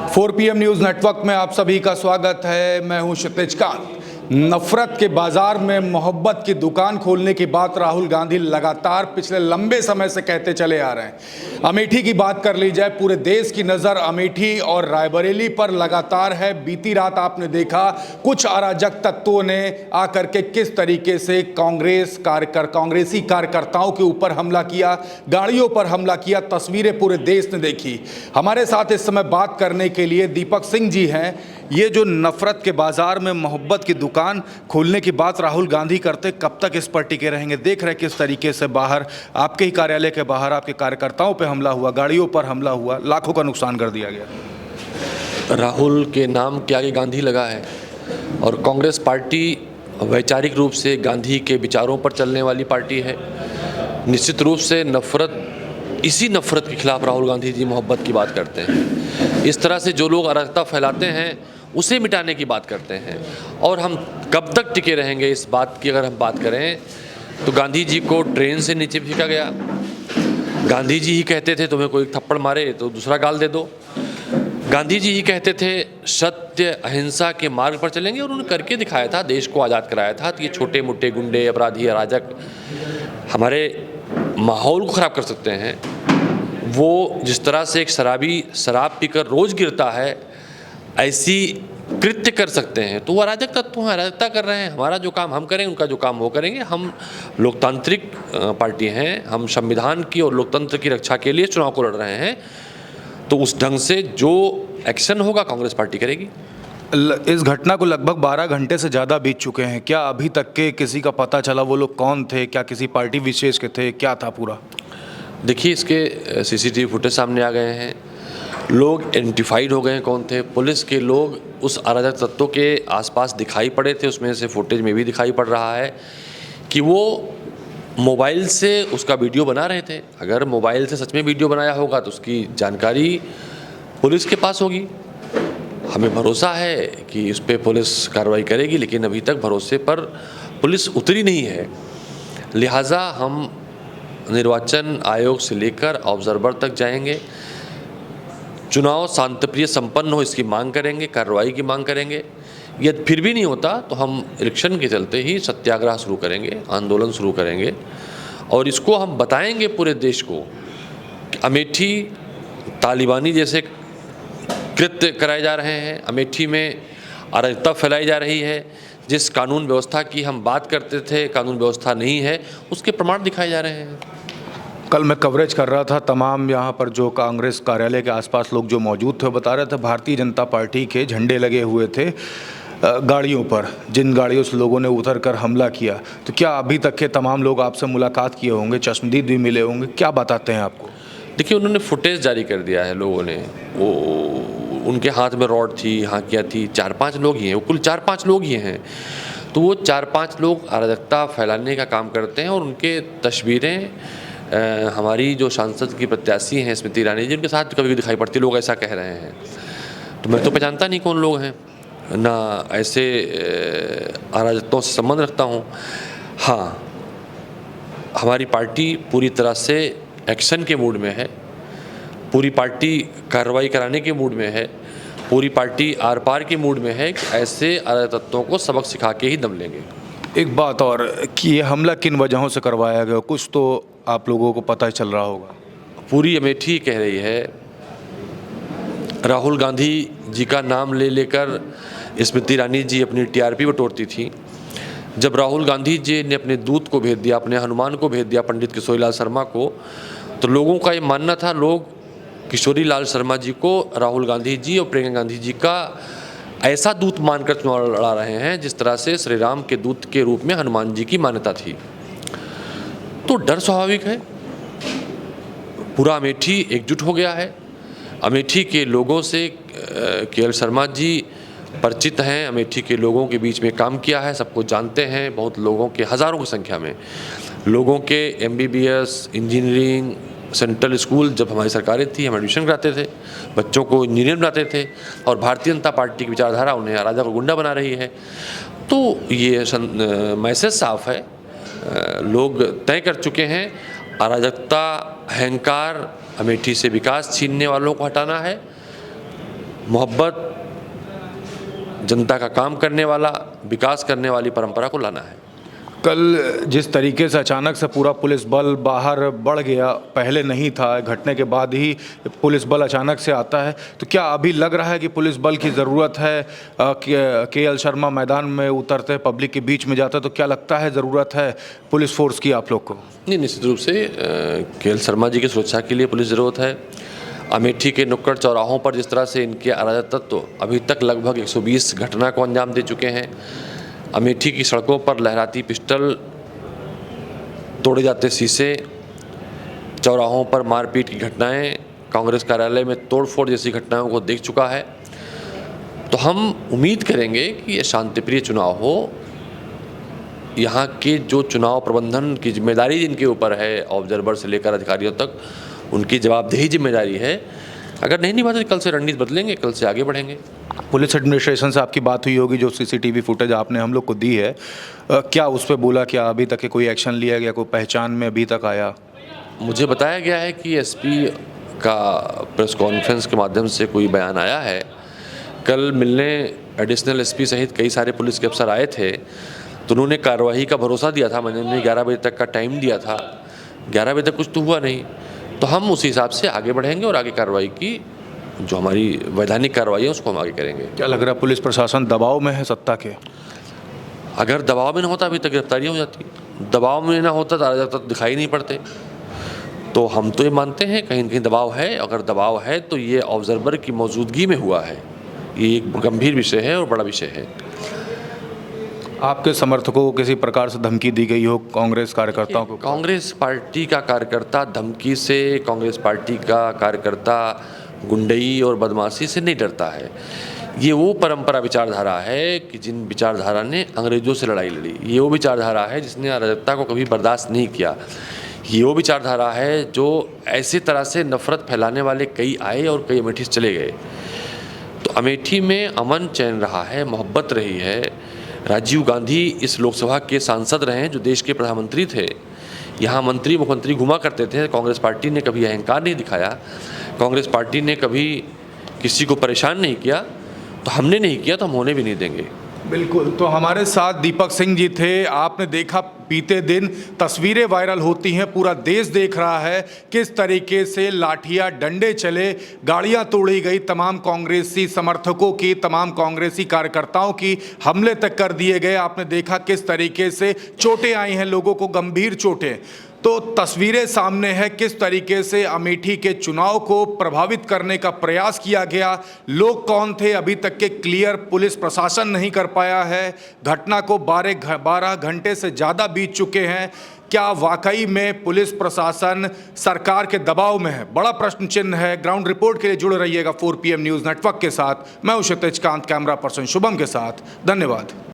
4 PM news network में आप सभी का स्वागत है। मैं हूं क्षितिज कांत। नफरत के बाजार में मोहब्बत की दुकान खोलने की बात राहुल गांधी लगातार पिछले लंबे समय से कहते चले आ रहे हैं। अमेठी की बात कर ली जाए, पूरे देश की नज़र अमेठी और रायबरेली पर लगातार है। बीती रात आपने देखा कुछ अराजक तत्वों ने आकर के किस तरीके से कांग्रेसी कार्यकर्ताओं के ऊपर हमला किया, गाड़ियों पर हमला किया। तस्वीरें पूरे देश ने देखी। हमारे साथ इस समय बात करने के लिए दीपक सिंह जी हैं। ये जो नफरत के बाजार में मोहब्बत की दुकान खोलने की बात राहुल गांधी करते, कब तक इस पर टिके रहेंगे? देख रहे किस तरीके से बाहर आपके ही कार्यालय के बाहर आपके कार्यकर्ताओं पे हमला हुआ, गाड़ियों पर हमला हुआ, लाखों का नुकसान कर दिया गया। राहुल के नाम के आगे गांधी लगा है और कांग्रेस पार्टी वैचारिक रूप से गांधी के विचारों पर चलने वाली पार्टी है। निश्चित रूप से इसी नफरत के खिलाफ राहुल गांधी जी मोहब्बत की बात करते हैं। इस तरह से जो लोग अराजकता फैलाते हैं उसे मिटाने की बात करते हैं। और हम कब तक टिके रहेंगे इस बात की अगर हम बात करें तो गांधी जी को ट्रेन से नीचे फेंका गया। गांधी जी ही कहते थे तुम्हें कोई थप्पड़ मारे तो दूसरा गाल दे दो। गांधी जी ही कहते थे सत्य अहिंसा के मार्ग पर चलेंगे और उन्होंने करके दिखाया था, देश को आज़ाद कराया था। तो ये छोटे मोटे गुंडे, अपराधी, अराजक हमारे माहौल को ख़राब कर सकते हैं। वो जिस तरह से एक शराबी शराब पीकर रोज़ गिरता है, ऐसी कृत्य कर सकते हैं। तो वो अराजक तत्व हैं, अराजकता कर रहे हैं। हमारा जो काम हम करें, उनका जो काम वो करेंगे। हम लोकतांत्रिक पार्टी हैं, हम संविधान की और लोकतंत्र की रक्षा के लिए चुनाव को लड़ रहे हैं। तो उस ढंग से जो एक्शन होगा कांग्रेस पार्टी करेगी। इस घटना को लगभग 12 घंटे से ज़्यादा बीत चुके हैं। क्या अभी तक के किसी का पता चला वो लोग कौन थे? क्या किसी पार्टी विशेष के थे? क्या था पूरा? देखिए, इसके सीसीटीवी फुटेज सामने आ गए हैं। लोग आइडेंटिफाइड हो गए हैं कौन थे। पुलिस के लोग उस अराजक तत्वों के आसपास दिखाई पड़े थे। उसमें से फुटेज में भी दिखाई पड़ रहा है कि वो मोबाइल से उसका वीडियो बना रहे थे। अगर मोबाइल से सच में वीडियो बनाया होगा तो उसकी जानकारी पुलिस के पास होगी। हमें भरोसा है कि इस पर पुलिस कार्रवाई करेगी, लेकिन अभी तक भरोसे पर पुलिस उतरी नहीं है। लिहाजा हम निर्वाचन आयोग से लेकर ऑब्जर्वर तक जाएंगे। चुनाव शांतिप्रिय संपन्न हो इसकी मांग करेंगे, कार्रवाई की मांग करेंगे। यदि फिर भी नहीं होता तो हम इलेक्शन के चलते ही सत्याग्रह शुरू करेंगे, आंदोलन शुरू करेंगे। और इसको हम बताएंगे पूरे देश को कि अमेठी तालिबानी जैसे कृत्य कराए जा रहे हैं, अमेठी में अराजकता फैलाई जा रही है। जिस कानून व्यवस्था की हम बात करते थे, कानून व्यवस्था नहीं है, उसके प्रमाण दिखाए जा रहे हैं। कल मैं कवरेज कर रहा था, तमाम यहाँ पर जो कांग्रेस कार्यालय के आसपास लोग जो मौजूद थे वो बता रहे थे भारतीय जनता पार्टी के झंडे लगे हुए थे गाड़ियों पर, जिन गाड़ियों से लोगों ने उतर कर हमला किया। तो क्या अभी तक के तमाम लोग आपसे मुलाकात किए होंगे, चश्मदीद भी मिले होंगे, क्या बताते हैं आपको? देखिए, उन्होंने फुटेज जारी कर दिया है लोगों ने। वो उनके हाथ में रॉड थी, हाँकियाँ थी। 4-5 लोग ही हैं, वो कुल 4-5 लोग ही हैं। तो वो 4-5 लोग अराजकता फैलाने का काम करते हैं और उनके तस्वीरें हमारी जो सांसद की प्रत्याशी हैं स्मृति ईरानी जी, उनके साथ कभी कभी दिखाई पड़ती। लोग ऐसा कह रहे हैं। तो मैं तो पहचानता नहीं कौन लोग हैं, ना ऐसे अराजकताओं से संबंध रखता हूँ। हाँ, हमारी पार्टी पूरी तरह से एक्शन के मूड में है, पूरी पार्टी कार्रवाई कराने के मूड में है, पूरी पार्टी आर पार के मूड में है कि ऐसे अराजक तत्वों को सबक सिखा के ही दम लेंगे। एक बात और कि ये हमला किन वजहों से करवाया गया, कुछ तो आप लोगों को पता चल रहा होगा। पूरी अमेठी कह रही है, राहुल गांधी जी का नाम ले लेकर स्मृति ईरानी जी अपनी टीआरपी बटोरती थी। जब राहुल गांधी जी ने अपने दूत को भेज दिया, अपने हनुमान को भेज दिया, पंडित किशोरीलाल शर्मा को, तो लोगों का ये मानना था, लोग किशोरीलाल शर्मा जी को राहुल गांधी जी और प्रियंका गांधी जी का ऐसा दूत मानकर चुनाव लड़ा रहे हैं जिस तरह से श्री राम के दूत के रूप में हनुमान जी की मान्यता थी। तो डर स्वाभाविक है। पूरा अमेठी एकजुट हो गया है। अमेठी के लोगों से केएल शर्मा जी परिचित हैं, अमेठी के लोगों के बीच में काम किया है, सबको जानते हैं। बहुत लोगों के, हज़ारों की संख्या में लोगों के एमबीबीएस, इंजीनियरिंग, सेंट्रल स्कूल जब हमारी सरकारें थी, हम एडमिशन कराते थे, बच्चों को इंजीनियर बनाते थे। और भारतीय जनता पार्टी की विचारधारा उन्हें अराजक और गुंडा बना रही है। तो ये मैसेज साफ है, लोग तय कर चुके हैं, अराजकता, अहंकार, अमेठी से विकास छीनने वालों को हटाना है। मोहब्बत, जनता का काम करने वाला, विकास करने वाली परंपरा को लाना है। कल जिस तरीके से अचानक से पूरा पुलिस बल बाहर बढ़ गया, पहले नहीं था, घटने के बाद ही पुलिस बल अचानक से आता है, तो क्या अभी लग रहा है कि पुलिस बल की ज़रूरत है? के.एल. शर्मा मैदान में उतरते, पब्लिक के बीच में जाते, तो क्या लगता है ज़रूरत है पुलिस फोर्स की आप लोग को? नहीं, निश्चित रूप से के.एल. शर्मा जी की सुरक्षा के लिए पुलिस ज़रूरत है। अमेठी के नुक्कड़ चौराहों पर जिस तरह से इनके अराजक तत्व अभी तक लगभग 120 घटना को अंजाम दे चुके हैं, अमेठी की सड़कों पर लहराती पिस्टल, तोड़े जाते शीशे, चौराहों पर मारपीट की घटनाएं, कांग्रेस कार्यालय में तोड़फोड़ जैसी घटनाओं को देख चुका है। तो हम उम्मीद करेंगे कि ये शांतिप्रिय चुनाव हो। यहाँ के जो चुनाव प्रबंधन की जिम्मेदारी जिनके ऊपर है, ऑब्जर्वर से लेकर अधिकारियों तक, उनकी जवाबदेही जिम्मेदारी है। अगर नहीं निभाते तो कल से रणनीति बदलेंगे, कल से आगे बढ़ेंगे। पुलिस एडमिनिस्ट्रेशन से आपकी बात हुई होगी, जो सीसीटीवी फुटेज आपने हम लोग को दी है, क्या उस पर बोला, क्या अभी तक कोई एक्शन लिया गया, कोई पहचान में अभी तक आया? मुझे बताया गया है कि एसपी का प्रेस कॉन्फ्रेंस के माध्यम से कोई बयान आया है। कल मिलने एडिशनल एसपी सहित कई सारे पुलिस के अफसर आए थे, तो उन्होंने कार्रवाई का भरोसा दिया था। मैंने उन्हें 11 बजे तक का टाइम दिया था, 11 बजे तक कुछ तो हुआ नहीं। तो हम उसी हिसाब से आगे बढ़ेंगे और आगे कार्रवाई की, जो हमारी वैधानिक कार्रवाई है उसको हम आगे करेंगे। क्या लग रहा है पुलिस प्रशासन दबाव में है सत्ता के? अगर दबाव में ना होता अभी तक गिरफ्तारी हो जाती, दबाव में ना होता तो अराजक तत्व दिखाई नहीं पड़ते। तो हम तो ये मानते हैं कहीं न कहीं दबाव है। अगर दबाव है तो ये ऑब्जर्वर की मौजूदगी में हुआ है। ये एक गंभीर विषय है और बड़ा विषय है। आपके समर्थकों को किसी प्रकार से धमकी दी गई हो, कांग्रेस कार्यकर्ताओं को? कांग्रेस पार्टी का कार्यकर्ता धमकी से, कांग्रेस पार्टी का कार्यकर्ता गुंडई और बदमाशी से नहीं डरता है। ये वो परंपरा विचारधारा है कि जिन विचारधारा ने अंग्रेजों से लड़ाई लड़ी। ये वो विचारधारा है जिसने अराजकता को कभी बर्दाश्त नहीं किया। ये वो विचारधारा है जो ऐसे तरह से नफरत फैलाने वाले कई आए और कई अमेठी से चले गए। तो अमेठी में अमन चैन रहा है, मोहब्बत रही है। राजीव गांधी इस लोकसभा के सांसद रहे जो देश के प्रधानमंत्री थे। यहाँ मंत्री मुख्यमंत्री घुमा करते थे। कांग्रेस पार्टी ने कभी अहंकार नहीं दिखाया, कांग्रेस पार्टी ने कभी किसी को परेशान नहीं किया। तो हमने नहीं किया तो हम होने भी नहीं देंगे। बिल्कुल। तो हमारे साथ दीपक सिंह जी थे। आपने देखा बीते दिन तस्वीरें वायरल होती हैं, पूरा देश देख रहा है किस तरीके से लाठियां डंडे चले, गाड़ियां तोड़ी गई, तमाम कांग्रेसी समर्थकों की, तमाम कांग्रेसी कार्यकर्ताओं की हमले तक कर दिए गए। आपने देखा किस तरीके से चोटें आई हैं, लोगों को गंभीर चोटें। तो तस्वीरें सामने है किस तरीके से अमेठी के चुनाव को प्रभावित करने का प्रयास किया गया। लोग कौन थे अभी तक के क्लियर पुलिस प्रशासन नहीं कर पाया है। घटना को 12 घंटे से ज़्यादा बीत चुके हैं। क्या वाकई में पुलिस प्रशासन सरकार के दबाव में है? बड़ा प्रश्न चिन्ह है। ग्राउंड रिपोर्ट के लिए जुड़े रहिएगा 4 PM न्यूज़ नेटवर्क के साथ। मैं हूं क्षितिज कांत, कैमरा पर्सन शुभम के साथ। धन्यवाद।